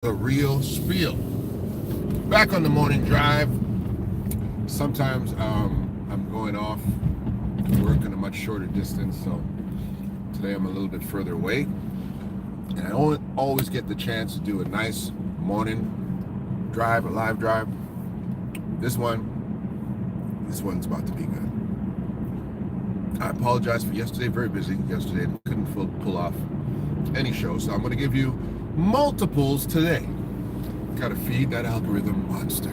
The real spiel. Back on the morning drive. Sometimes I'm going off to work in a much shorter distance, so today I'm a little bit further away. And I don't always get the chance to do a nice morning drive, a live drive. This one's about to be good. I apologize for yesterday, very busy yesterday, and couldn't pull off any show, so I'm going to give you multiples today. Got to feed that algorithm monster.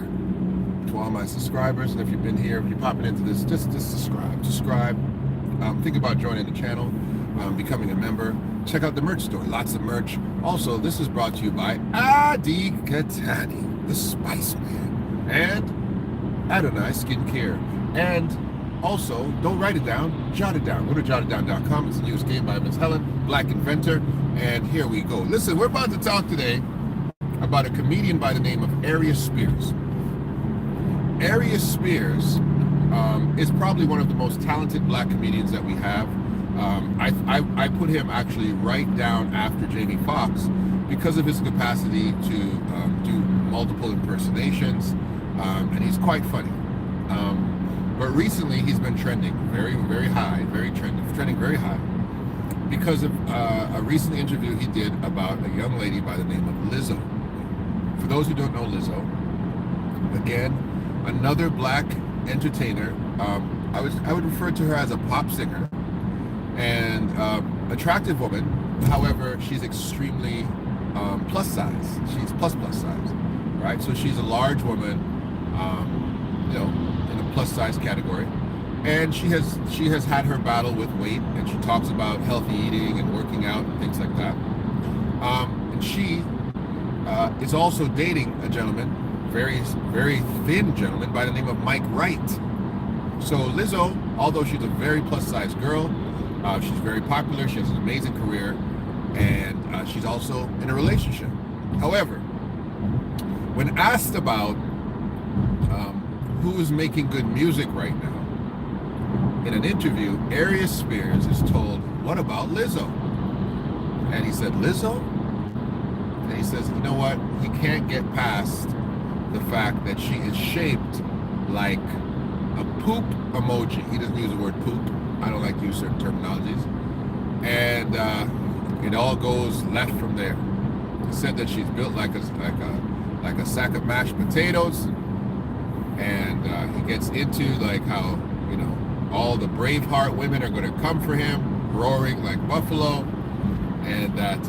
To all my subscribers, and if you've been here, if you're popping into this, just subscribe. Think about joining the channel, becoming a member. Check out the merch store, lots of merch. Also, this is brought to you by Adi Katani, the Spice Man, and Adonai Skincare. And also, don't write it down, jot it down. Go to jotitdown.com. It's a newest game by Miss Helen, Black Inventor. And here we go. Listen, we're about to talk today about a comedian by the name of Aries Spears. Aries Spears is probably one of the most talented black comedians that we have. I put him actually right down after Jamie Foxx because of his capacity to do multiple impersonations, and he's quite funny. But recently he's been trending very high, trending very high because of a recent interview he did about a young lady by the name of Lizzo. For those who don't know Lizzo, again, another black entertainer. I would refer to her as a pop singer and attractive woman. However, she's extremely plus size. She's plus size, right? So she's a large woman, in a plus size category. And she has had her battle with weight, and she talks about healthy eating and working out and things like that. And she is also dating a gentleman, very thin gentleman by the name of Mike Wright. So Lizzo, although she's a very plus size girl, she's very popular. She has an amazing career, and she's also in a relationship. However, when asked about who is making good music right now, in an interview, Aries Spears is told, "What about Lizzo?" And he said, "Lizzo?" And he says, "You know what? He can't get past the fact that she is shaped like a poop emoji." He doesn't use the word poop. I don't like to use certain terminologies. And it all goes left from there. He said that she's built like a sack of mashed potatoes. And he gets into like how, all the Braveheart women are going to come for him, roaring like buffalo, and that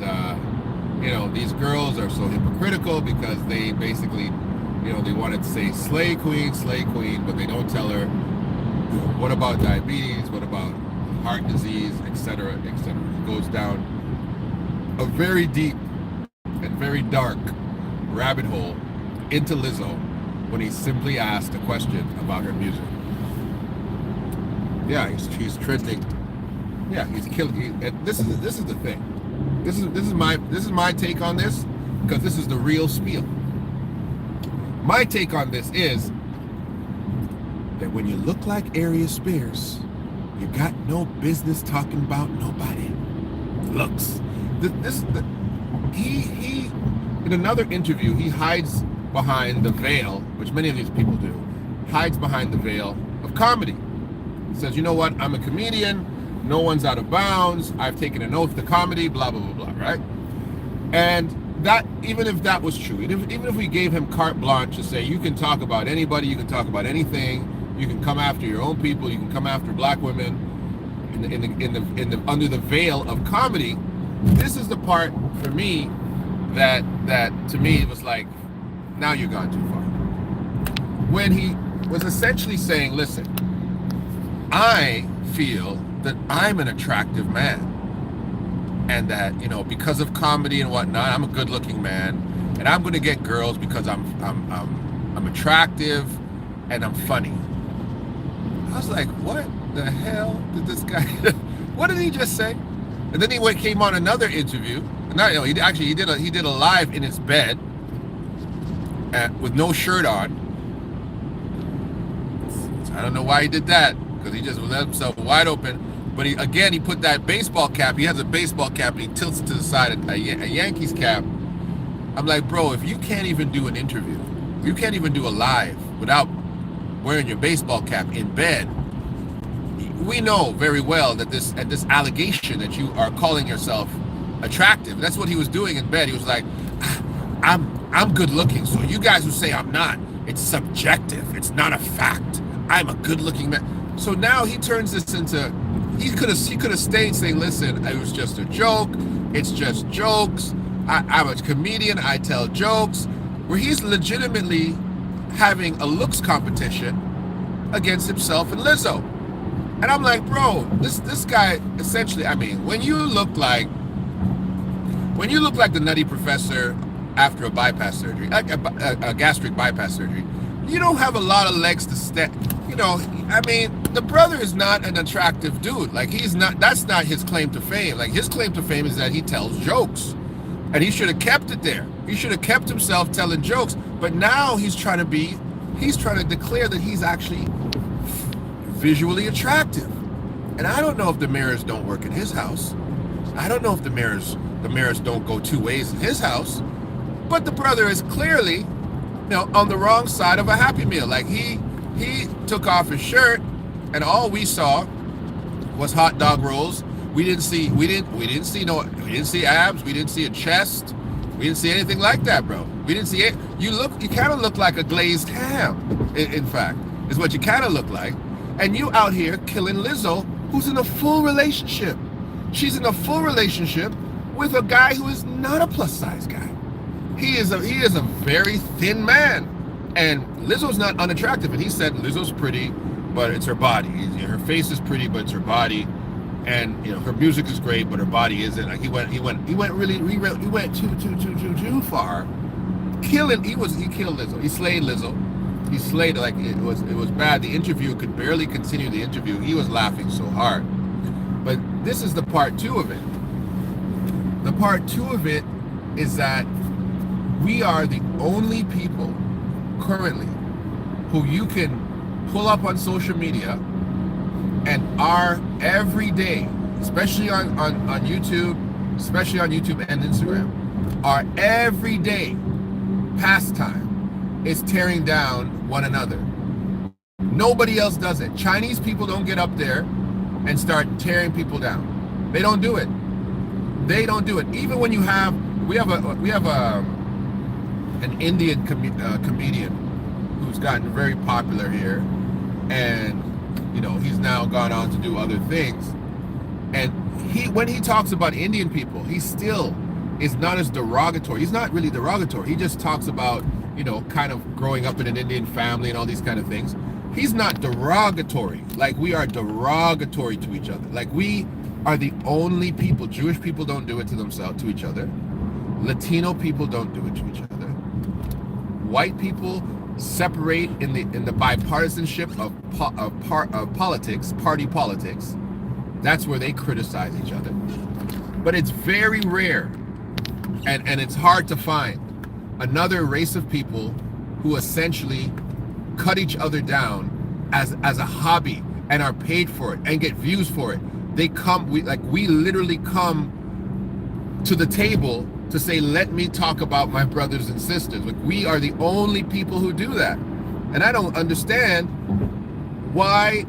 these girls are so hypocritical because they basically, they wanted to say slay queen, but they don't tell her what about diabetes, what about heart disease, etc., etc. It goes down a very deep and very dark rabbit hole into Lizzo when he simply asked a question about her music. Yeah, he's trending. Yeah, he's killing. And this is the thing. This is my take on this, because this is the real spiel. My take on this is that when you look like Aries Spears, you got no business talking about nobody. Looks. He in another interview, he hides behind the veil, which many of these people do, hides behind the veil of comedy. He says, "You know what? I'm a comedian. No one's out of bounds. I've taken an oath to comedy, blah, blah, blah, blah," right? And that, even if that was true, even if we gave him carte blanche to say, you can talk about anybody, you can talk about anything, you can come after your own people, you can come after black women under the veil of comedy, this is the part for me that to me it was like, now you've gone too far. When he was essentially saying, listen, I feel that I'm an attractive man, and that, because of comedy and whatnot, I'm a good-looking man, and I'm going to get girls because I'm attractive and I'm funny. I was like, what the hell did this guy? What did he just say? And then he came on another interview. He did a live in his bed with no shirt on. I don't know why he did that, because he just left himself wide open. But he put that baseball cap. He has a baseball cap, and he tilts it to the side, a Yankees cap, I'm like, bro, if you can't even do an interview, you can't even do a live without wearing your baseball cap in bed, we know very well that this allegation that you are calling yourself attractive, that's what he was doing in bed. He was like, I'm good looking, so you guys who say I'm not, it's subjective. It's not a fact. I'm a good looking man. So now he turns this into, he could have stayed saying, listen, it was just a joke. It's just jokes. I'm a comedian. I tell jokes. Where he's legitimately having a looks competition against himself and Lizzo. And I'm like, bro, this guy essentially, I mean, when you look like the Nutty Professor after a bypass surgery, a gastric bypass surgery, you don't have a lot of legs to step. You know, I mean, the brother is not an attractive dude. Like, he's not, that's not his claim to fame. Like, his claim to fame is that he tells jokes. And he should have kept it there. He should have kept himself telling jokes. But now he's trying to declare that he's actually visually attractive. And I don't know if the mirrors don't work in his house. I don't know if the mirrors don't go two ways in his house. But the brother is clearly, on the wrong side of a Happy Meal. Like, he took off his shirt, and all we saw was hot dog rolls. We didn't see abs. We didn't see a chest. We didn't see anything like that, bro. We didn't see it. You kind of look like a glazed ham. In fact, is what you kind of look like. And you out here killing Lizzo, who's in a full relationship. She's in a full relationship with a guy who is not a plus size guy. He is a very thin man. And Lizzo's not unattractive. And he said Lizzo's pretty, but it's her body. Her face is pretty, but it's her body. And her music is great, but her body isn't. Like, he went too far. He killed Lizzo. He slayed Lizzo. He slayed, like, it was bad. The interview could barely continue the interview. He was laughing so hard. But this is the part two of it. The part two of it is that we are the only people currently who you can pull up on social media and are every day, especially on YouTube, and Instagram, our everyday pastime is tearing down one another. Nobody else does it. Chinese people don't get up there and start tearing people down. They don't do it. Even when we have an Indian comedian who's gotten very popular here, and he's now gone on to do other things. And when he talks about Indian people, he still is not as derogatory. He's not really derogatory. He just talks about, kind of growing up in an Indian family and all these kind of things. He's not derogatory. Like, we are derogatory to each other. Like, we are the only people. Jewish people don't do it to themselves, to each other. Latino people don't do it to each other. White people separate in the bipartisanship of politics, party politics. That's where they criticize each other. But it's very rare, and it's hard to find another race of people who essentially cut each other down as a hobby and are paid for it and get views for it. We literally come to the table to say, let me talk about my brothers and sisters. Like, we are the only people who do that. And I don't understand why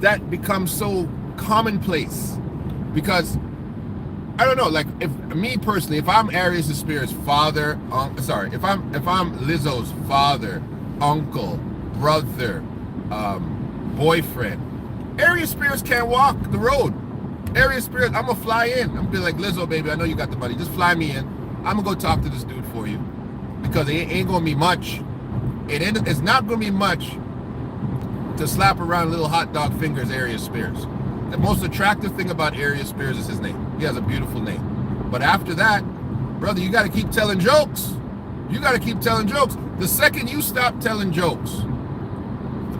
that becomes so commonplace. Because, I don't know, like, if me personally, if I'm Aries Spears' father, if I'm Lizzo's father, uncle, brother, boyfriend, Aries Spears can't walk the road. Aries Spears, I'm gonna fly in. I'm gonna be like, Lizzo, baby, I know you got the money. Just fly me in. I'm gonna go talk to this dude for you, because it ain't gonna be much. It's not gonna be much to slap around little hot dog fingers Aries Spears. The most attractive thing about Aries Spears is his name. He has a beautiful name. But after that, brother, you gotta keep telling jokes. You gotta keep telling jokes. The second you stop telling jokes,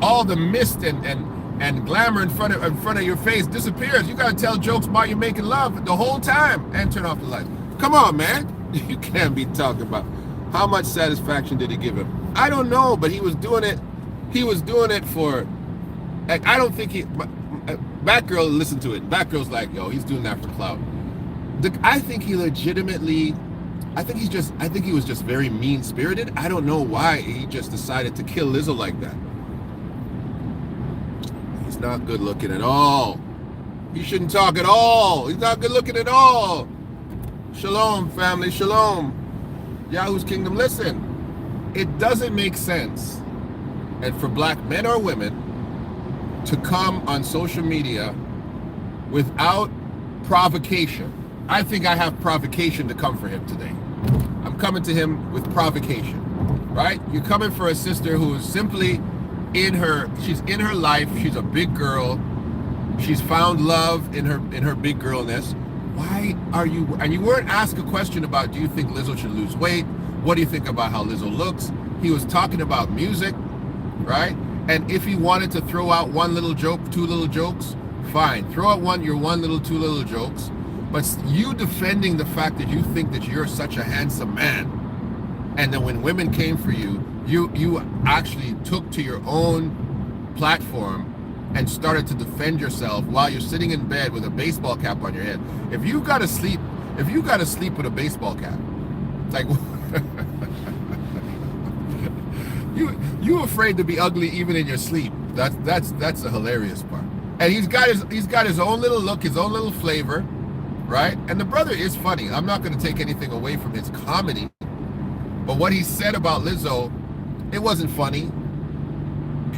all the mist and glamour in front of your face disappears. You gotta tell jokes about you making love the whole time and turn off the light. Come on, man. You can't be talking about how much satisfaction did it give him. I don't know, but he was doing it. He was doing it for, like, I don't think Batgirl listened to it. Batgirl's like, yo, he's doing that for clout. I think he legitimately I think he was just very mean-spirited. I don't know why he just decided to kill Lizzo like that. He's not good looking at all. He shouldn't talk at all. He's not good looking at all. Shalom, family, shalom. Yahoo's Kingdom, listen. It doesn't make sense, and for black men or women, to come on social media without provocation. I think I have provocation to come for him today. I'm coming to him with provocation, right? You're coming for a sister who is simply she's in her life. She's a big girl. She's found love in her big girlness. Why are you, and you weren't asked a question about, do you think Lizzo should lose weight? What do you think about how Lizzo looks? He was talking about music, right? And if he wanted to throw out one little joke, two little jokes, fine. Throw out your one little, two little jokes. But you defending the fact that you think that you're such a handsome man, and then when women came for you, you actually took to your own platform and started to defend yourself while you're sitting in bed with a baseball cap on your head. If you gotta sleep with a baseball cap, like you afraid to be ugly even in your sleep. That's the hilarious part. And he's got his own little look, his own little flavor, right? And the brother is funny. I'm not going to take anything away from his comedy, but what he said about Lizzo, it wasn't funny.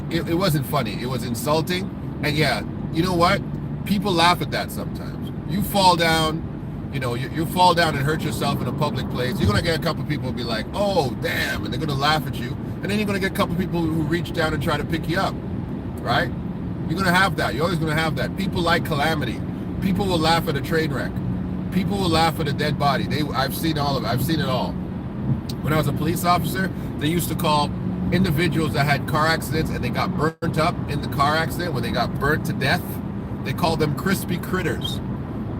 It wasn't funny. It was insulting. And yeah, you know what? People laugh at that sometimes. You fall down, you fall down and hurt yourself in a public place. You're going to get a couple people be like, oh, damn, and they're going to laugh at you. And then you're going to get a couple people who reach down and try to pick you up, right? You're going to have that. You're always going to have that. People like calamity. People will laugh at a train wreck. People will laugh at a dead body. I've seen all of it. I've seen it all. When I was a police officer, they used to call individuals that had car accidents and they got burnt up in the car accident, when they got burnt to death, they called them crispy critters.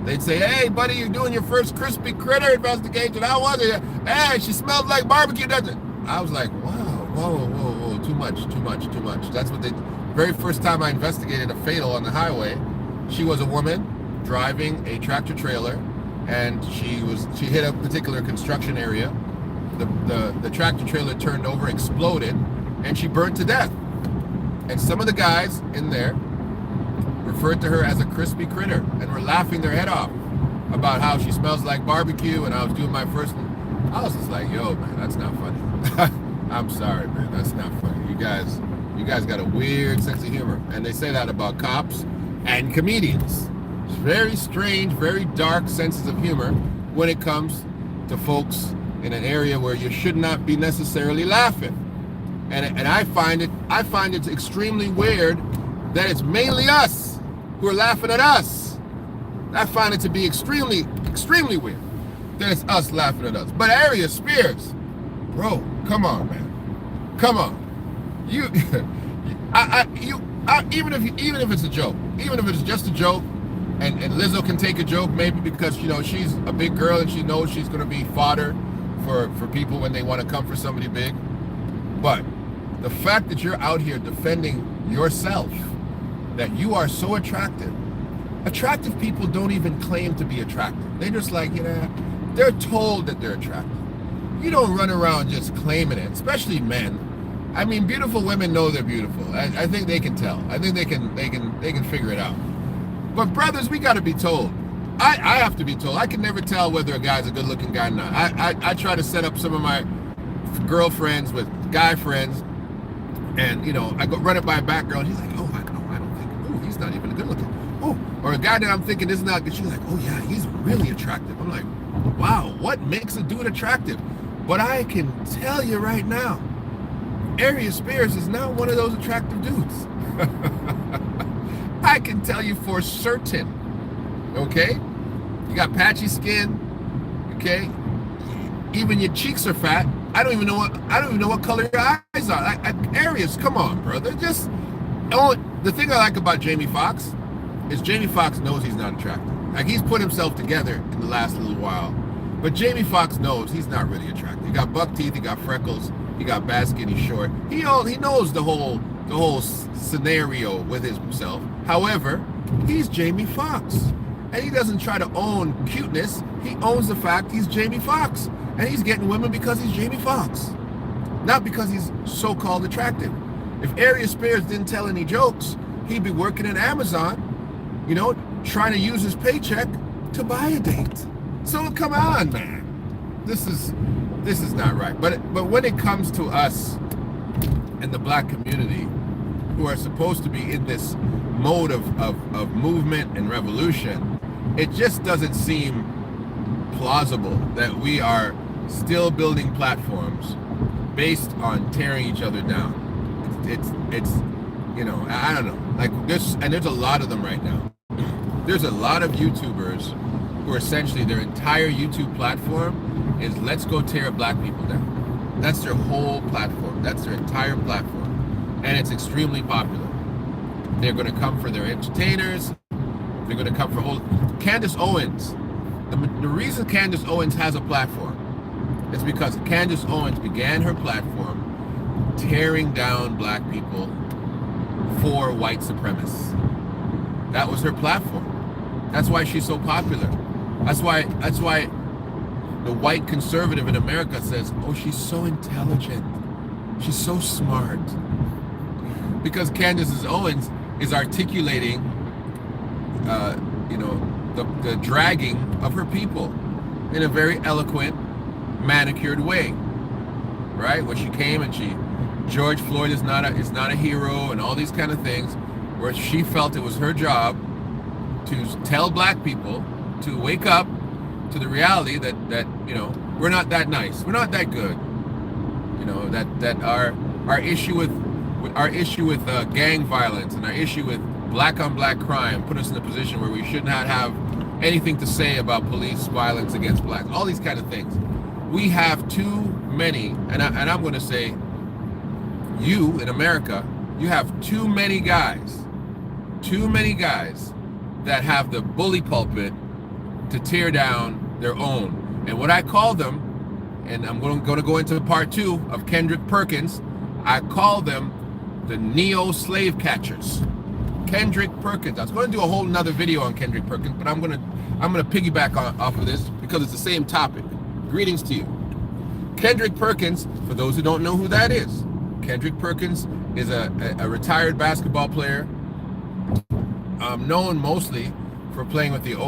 They'd say, hey, buddy, you're doing your first crispy critter investigation. How was it? Hey, she smelled like barbecue, doesn't it? I was like, wow, whoa, too much. That's what they, very first time I investigated a fatal on the highway, she was a woman driving a tractor trailer, and she hit a particular construction area. The tractor trailer turned over, exploded, and she burned to death. And some of the guys in there referred to her as a crispy critter and were laughing their head off about how she smells like barbecue, and I was doing my first. I was just like, yo, man, that's not funny. I'm sorry, man, that's not funny. You guys got a weird sense of humor, and they say that about cops and comedians. It's very strange, very dark senses of humor when it comes to folks in an area where you should not be necessarily laughing. And I find it extremely weird that it's mainly us who are laughing at us. I find it to be extremely, extremely weird that it's us laughing at us. But Aries Spears, bro, come on, man, come on. Even if it's a joke, even if it's just a joke, and Lizzo can take a joke maybe because she's a big girl and she knows she's going to be fodder for people when they want to come for somebody big. But the fact that you're out here defending yourself, that you are so attractive people don't even claim to be attractive. They're just like, they're told that they're attractive. You don't run around just claiming it, especially men. I mean, beautiful women know they're beautiful. I think they can tell. I think they can figure it out. But brothers, we got to be told. I have to be told. I can never tell whether a guy's a good-looking guy or not. I try to set up some of my girlfriends with guy friends, and I go run it by a back girl, and he's like, oh, I don't think, he's not even good-looking. Oh, or a guy that I'm thinking is not good. She's like, oh yeah, he's really attractive. I'm like, wow, what makes a dude attractive? But I can tell you right now, Aries Spears is not one of those attractive dudes. I can tell you for certain. Okay, you got patchy skin. Okay, even your cheeks are fat. I don't even know what color your eyes are. Aries, come on, brother. The thing I like about Jamie Foxx is Jamie Foxx knows he's not attractive. Like, he's put himself together in the last little while, but Jamie Foxx knows he's not really attractive. He got buck teeth, he got freckles, he got bad skin, he's short. He knows the whole scenario with himself. However, he's Jamie Foxx. And he doesn't try to own cuteness. He owns the fact he's Jamie Foxx. And he's getting women because he's Jamie Foxx, not because he's so-called attractive. If Aries Spears didn't tell any jokes, he'd be working at Amazon, trying to use his paycheck to buy a date. So come on, man. This is not right. But when it comes to us in the black community, who are supposed to be in this mode of movement and revolution, it just doesn't seem plausible that we are still building platforms based on tearing each other down. It's I don't know. Like there's a lot of them right now. There's a lot of YouTubers who are essentially their entire YouTube platform is let's go tear black people down. That's their whole platform. That's their entire platform. And it's extremely popular. They're going to come for their entertainers. They're going to come for Candace Owens. The reason Candace Owens has a platform is because Candace Owens began her platform tearing down black people for white supremacists. That was her platform. That's why she's so popular. That's why the white conservative in America says, oh, she's so intelligent. She's so smart. Because Candace Owens is articulating, the dragging of her people in a very eloquent, manicured way, right? Where she came and George Floyd is not a hero and all these kind of things, where she felt it was her job to tell black people to wake up to the reality that we're not that nice, we're not that good, that our issue with gang violence and our issue with black on black crime put us in a position where we should not have anything to say about police violence against blacks, all these kind of things. We have too many, and I'm going to say, you in America, you have too many guys that have the bully pulpit to tear down their own. And what I call them, and I'm going to go into part 2 of Kendrick Perkins, I call them the neo-slave catchers. Kendrick Perkins. I was going to do a whole nother video on Kendrick Perkins, but I'm going to piggyback off of this because it's the same topic. Greetings to you. Kendrick Perkins, for those who don't know who that is, Kendrick Perkins is a retired basketball player, known mostly for playing with the the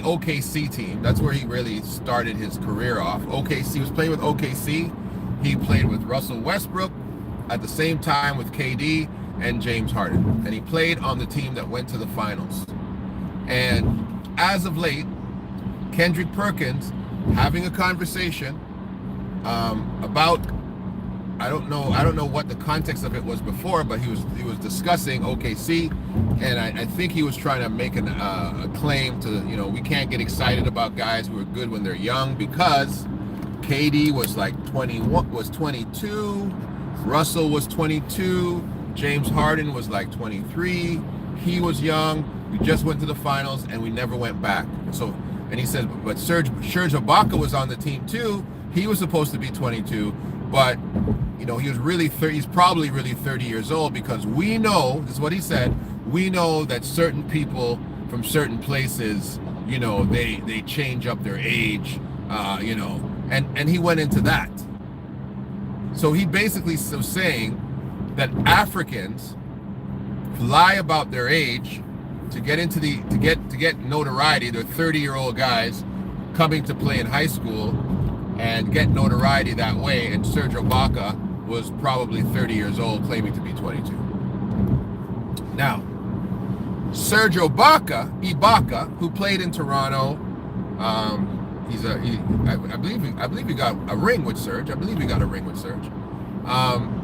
OKC team. That's where he really started his career off. He was playing with OKC. He played with Russell Westbrook at the same time with KD and James Harden. And he played on the team that went to the finals. And as of late, Kendrick Perkins having a conversation about, I don't know what the context of it was before, but he was discussing OKC, and I think he was trying to make a claim to, we can't get excited about guys who are good when they're young because KD was like 22, Russell was 22, James Harden was like 23, he was young, we just went to the finals and we never went back. And he said, but Serge Ibaka was on the team too, he was supposed to be 22, but he was really he's probably really 30 years old because we know, this is what he said, we know that certain people from certain places, they change up their age, and he went into that. So he basically was saying that Africans lie about their age to get into to get notoriety. They're 30-year-old guys coming to play in high school and get notoriety that way, and Serge Ibaka was probably 30 years old claiming to be 22. Now, Serge Ibaka, who played in Toronto, I believe he got a ring with Serge.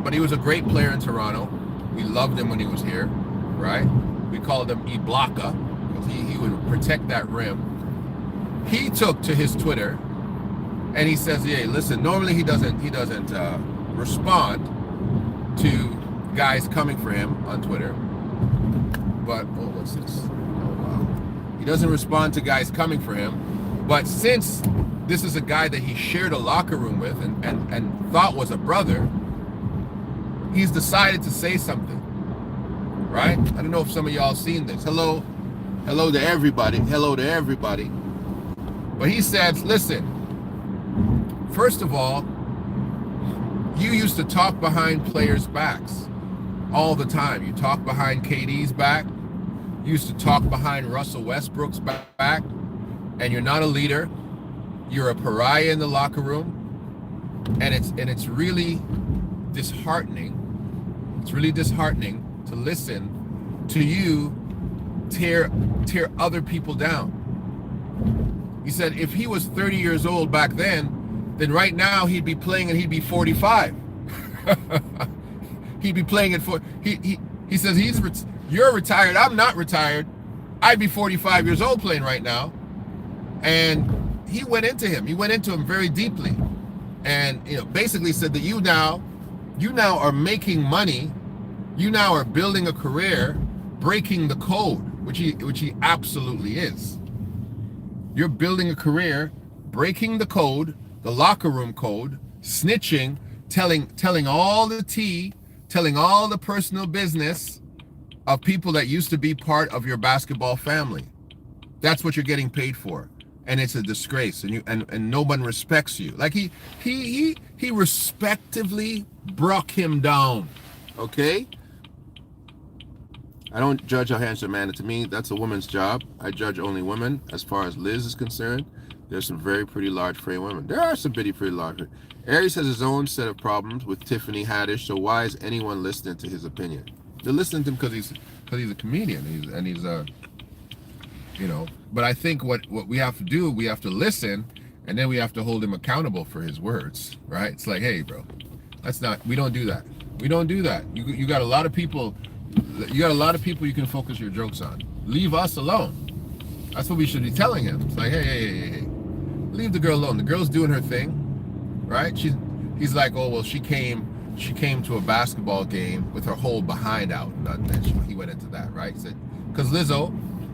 But he was a great player in Toronto. We loved him when he was here, right? We called him Ibaka because he would protect that rim. He took to his Twitter and he says, "Yeah, listen. Normally he doesn't respond to guys coming for him on Twitter, but what's this? Oh wow, he doesn't respond to guys coming for him. But since this is a guy that he shared a locker room with and thought was a brother, he's decided to say something, right? I don't know if some of y'all seen this. Hello to everybody. But he said, listen, first of all, you used to talk behind players' backs all the time. You talk behind KD's back. You used to talk behind Russell Westbrook's back. And you're not a leader. You're a pariah in the locker room. And it's really disheartening. It's really disheartening to listen to you tear other people down. He said if he was 30 years old back then right now he'd be playing and he'd be 45. He'd be playing at he says you're retired, I'm not retired. I'd be 45 years old playing right now. And he went into him very deeply, and basically said that you now are making money, you now are building a career, breaking the code, which he absolutely is. You're building a career, breaking the code, the locker room code, snitching, telling all the tea, telling all the personal business of people that used to be part of your basketball family. That's what you're getting paid for. And it's a disgrace, and no one respects you. Like he respectively brought him down. Okay? I don't judge a handsome man. To me, that's a woman's job. I judge only women. As far as Liz is concerned, there's some very pretty large frame women. There are some pretty large. Aries has his own set of problems with Tiffany Haddish, so why is anyone listening to his opinion? They're listening to him because he's a comedian, he's but I think what we have to do, we have to listen, and then we have to hold him accountable for his words, right? It's like, hey, bro, we don't do that. We don't do that. You got a lot of people you can focus your jokes on. Leave us alone. That's what we should be telling him. It's like, hey, leave the girl alone. The girl's doing her thing, right? He's like, oh, well, she came to a basketball game with her whole behind out. He went into that, right? Because Lizzo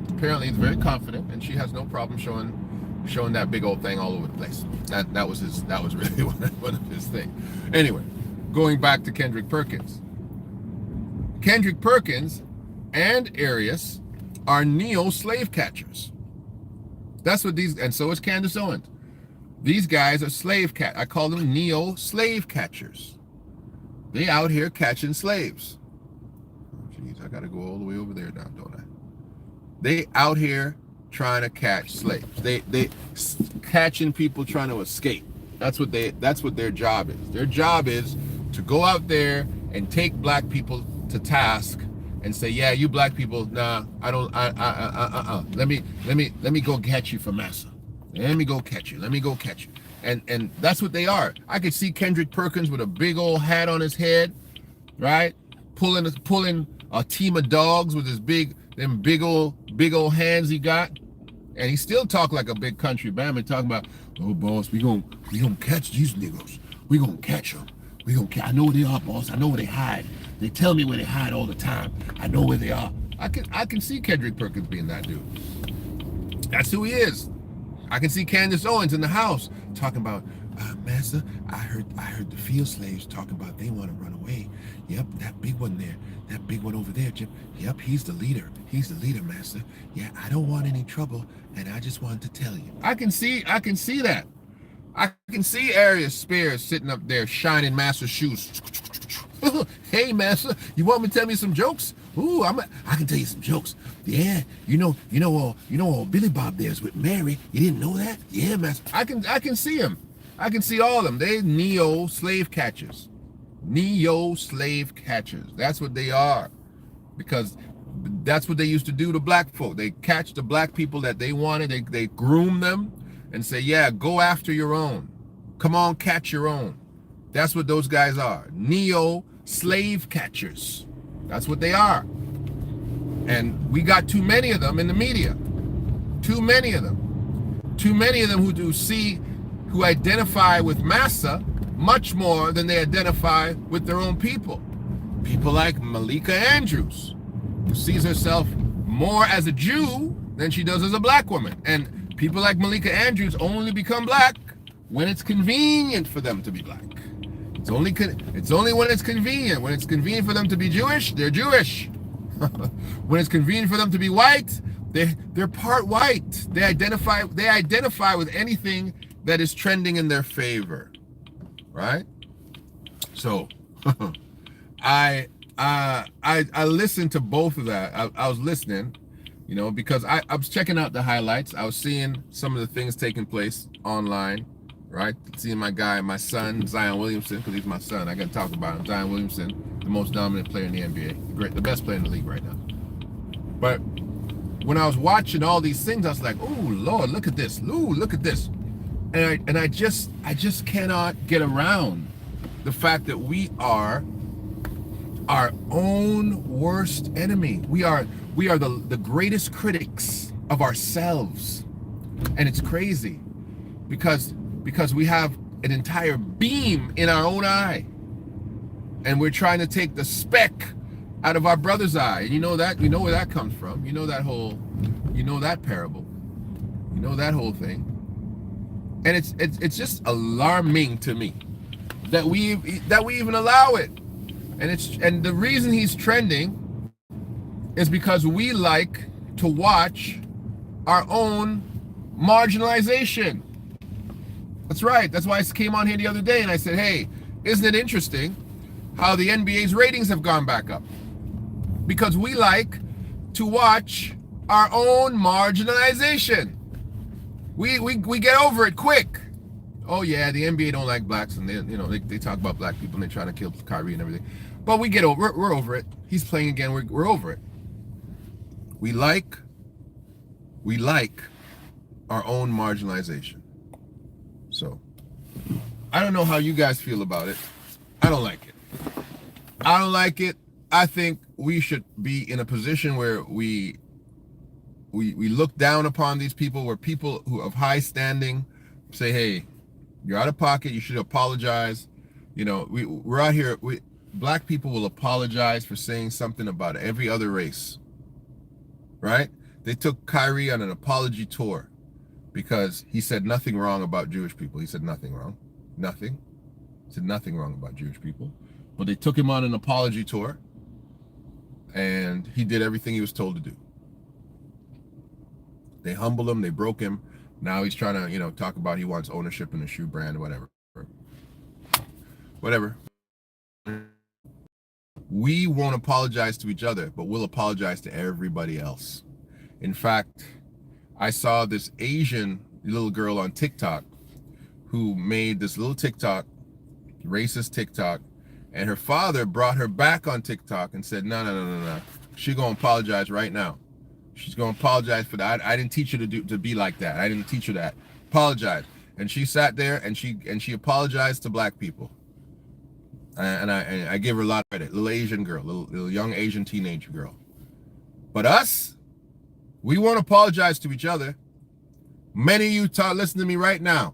apparently is very confident, and she has no problem showing that big old thing all over the place. That was really one of his things. Anyway, going back to Kendrick Perkins. Kendrick Perkins and Aries are neo-slave catchers. That's what and so is Candace Owens. These guys are I call them neo-slave catchers. They out here catching slaves. Jeez, I gotta go all the way over there now, don't I? They out here trying to catch slaves. They catching people trying to escape. That's what their job is. Their job is to go out there and take black people to task and say, yeah, you black people, nah, I don't, let me go catch you for massa. Let me go catch you. And that's what they are. I could see Kendrick Perkins with a big old hat on his head, right? Pulling a team of dogs with his big old hands he got. And he still talk like a big country band, talking about, oh boss, we gonna catch these niggas. We gonna catch them. I know where they are, boss. I know where they hide. They tell me where they hide all the time. I know where they are. I can see Kendrick Perkins being that dude. That's who he is. I can see Candace Owens in the house talking about, Master, I heard the field slaves talking about they want to run away. Yep, that big one there. That big one over there, Jim. Yep, he's the leader. Master. Yeah, I don't want any trouble, and I just wanted to tell you. I can see that. I can see Aries Spears sitting up there shining Master's shoes. Hey, Master, you want me to tell me some jokes? Ooh, I can tell you some jokes. Yeah, you know, Billy Bob there's with Mary. You didn't know that? Yeah, Master. I can see him. I can see all of them. They neo-slave catchers. Neo-slave catchers. That's what they are. Because that's what they used to do to black folk. They catch the black people that they wanted. They groom them and say, yeah, go after your own. Come on, catch your own. That's what those guys are. Neo-slave catchers. That's what they are. And we got too many of them in the media. Too many of them. Too many of them who identify with massa much more than they identify with their own people. People like Malika Andrews, who sees herself more as a Jew than she does as a black woman. And people like Malika Andrews only become black when it's convenient for them to be black. It's only when it's convenient. When it's convenient for them to be Jewish, they're Jewish. When it's convenient for them to be white, They're part white. They identify with anything that is trending in their favor, right? So I listened to both of that. I was listening, because I was checking out the highlights. I was seeing some of the things taking place online, right? Seeing my son, Zion Williamson, because he's my son. I got to talk about him. Zion Williamson, the most dominant player in the NBA, the best player in the league right now. But when I was watching all these things, I was like, "Oh Lord, look at this! Ooh, look at this!" And I just cannot get around the fact that we are our own worst enemy. We are the greatest critics of ourselves, and it's crazy because we have an entire beam in our own eye, and we're trying to take the speck out of our brother's eye. And we know where that comes from. That parable. That whole thing. And it's just alarming to me that we even allow it. And the reason he's trending is because we like to watch our own marginalization. That's right. That's why I came on here the other day and I said, "Hey, isn't it interesting how the NBA's ratings have gone back up? Because we like to watch our own marginalization. We get over it quick. Oh yeah, the NBA don't like blacks, and they talk about black people and they're trying to kill Kyrie and everything. But we're over it. He's playing again. We're over it. We like our own marginalization. So I don't know how you guys feel about it. I don't like it. I think we should be in a position where we look down upon these people, where people who of high standing say, "Hey, you're out of pocket. You should apologize." We're out here. Black people will apologize for saying something about every other race, right? They took Kyrie on an apology tour because he said nothing wrong about Jewish people. He said nothing wrong. Nothing. He said nothing wrong about Jewish people. But they took him on an apology tour, and he did everything he was told to do. They humbled him. They broke him. Now he's trying to, talk about he wants ownership in the shoe brand, whatever. We won't apologize to each other, but we'll apologize to everybody else. In fact, I saw this Asian little girl on TikTok who made this little TikTok, racist TikTok, and her father brought her back on TikTok and said, no. She's going to apologize right now. She's going to apologize for that. I didn't teach her to be like that. I didn't teach her that. Apologize. And she sat there and she apologized to black people. And I give her a lot of credit. Little Asian girl, little young Asian teenage girl. But us, we won't apologize to each other. Many of you listen to me right now.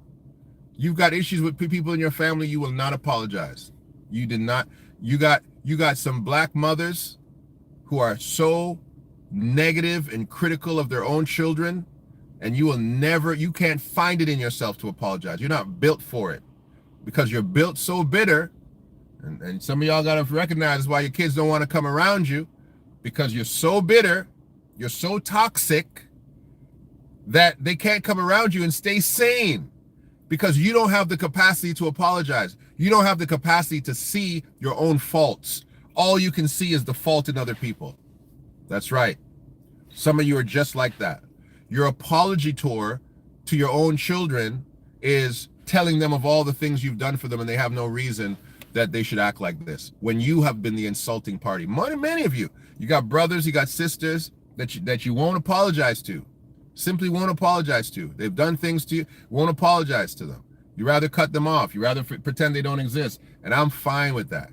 You've got issues with people in your family. You will not apologize. You did not. You got some black mothers who are so negative and critical of their own children, and you can't find it in yourself to apologize. You're not built for it because you're built so bitter. And some of y'all got to recognize why your kids don't want to come around you, because you're so bitter, you're so toxic that they can't come around you and stay sane, because you don't have the capacity to apologize. You don't have the capacity to see your own faults. All you can see is the fault in other people. That's right. Some of you are just like that. Your apology tour to your own children is telling them of all the things you've done for them, and they have no reason that they should act like this when you have been the insulting party. Many of you got brothers, you got sisters that you won't apologize to, simply won't apologize to. They've done things to you, won't apologize to them. You rather cut them off. You rather pretend they don't exist. And I'm fine with that.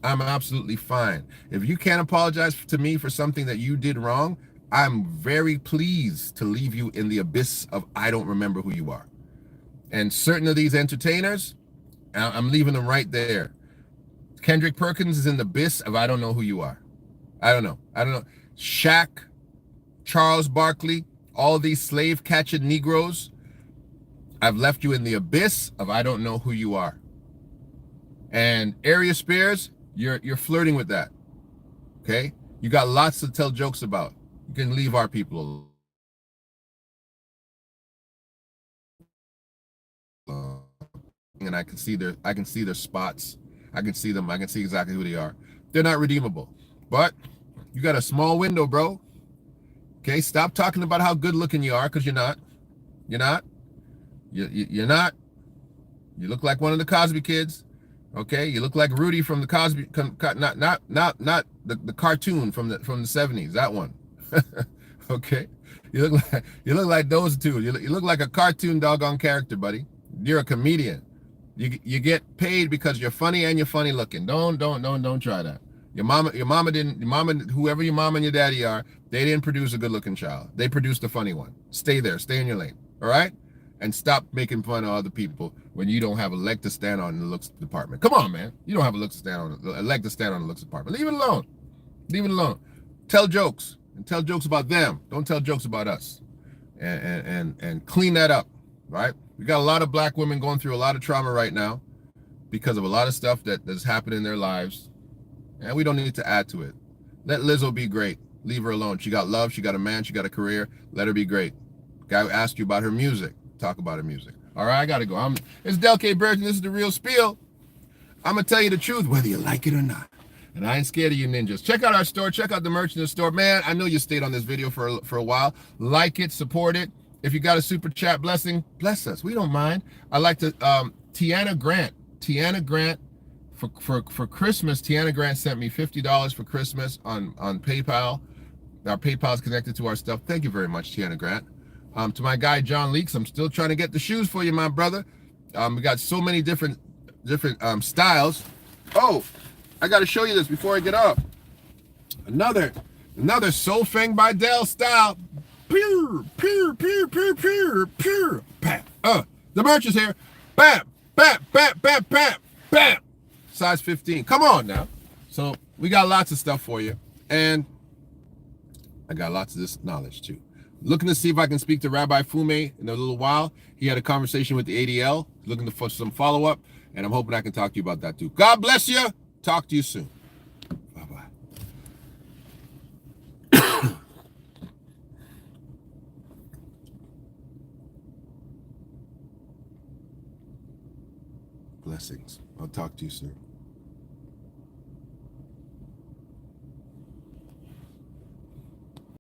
I'm absolutely fine. If you can't apologize to me for something that you did wrong, I'm very pleased to leave you in the abyss of I don't remember who you are. And certain of these entertainers, I'm leaving them right there. Kendrick Perkins is in the abyss of I don't know who you are. I don't know. Shaq, Charles Barkley, all these slave catching Negroes, I've left you in the abyss of I don't know who you are. And Aries Spears, you're flirting with that. Okay? You got lots to tell jokes about. You can leave our people alone. and I can see their spots. I can see them. I can see exactly who they are. They're not redeemable. But you got a small window, bro. Okay, stop talking about how good looking you are, because you're not. You're not. You're not. You look like one of the Cosby kids. Okay, you look like Rudy from the Cosby, not the cartoon from the 70s. That one. Okay, you look like those two. You look like a cartoon doggone character, buddy. You're a comedian. You get paid because you're funny and you're funny looking. Don't try that. Your mama, whoever your mama and your daddy are, they didn't produce a good looking child. They produced a funny one. Stay there. Stay in your lane. All right? And stop making fun of other people when you don't have a leg to stand on in the looks department. Come on, man. You don't have a leg to stand on the looks department. Leave it alone. Leave it alone. Tell jokes, and tell jokes about them. Don't tell jokes about us. And clean that up, right? We got a lot of black women going through a lot of trauma right now because of a lot of stuff that's happened in their lives, and we don't need to add to it. Let Lizzo be great. Leave her alone. She got love. She got a man. She got a career. Let her be great. Guy asked you about her music. Talk about her music. All right, I got to go. It's Del K. Burton. This is The Real Spiel. I'm going to tell you the truth, whether you like it or not. And I ain't scared of you ninjas. Check out our store. Check out the merch in the store. Man, I know you stayed on this video for a while. Like it. Support it. If you got a super chat blessing, bless us. We don't mind. I like to, Tiana Grant, for Christmas, Tiana Grant sent me $50 for Christmas on PayPal. Our PayPal is connected to our stuff. Thank you very much, Tiana Grant. To my guy, John Leaks, I'm still trying to get the shoes for you, my brother. We got so many different styles. Oh, I got to show you this before I get off. Another Soul Fang by Dell style. Pure. Bam. The merch is here. Bam. Size 15. Come on now. So we got lots of stuff for you. And I got lots of this knowledge too. Looking to see if I can speak to Rabbi Fume in a little while. He had a conversation with the ADL, looking for some follow-up, and I'm hoping I can talk to you about that too. God bless you. Talk to you soon. Bye-bye. Blessings. I'll talk to you soon.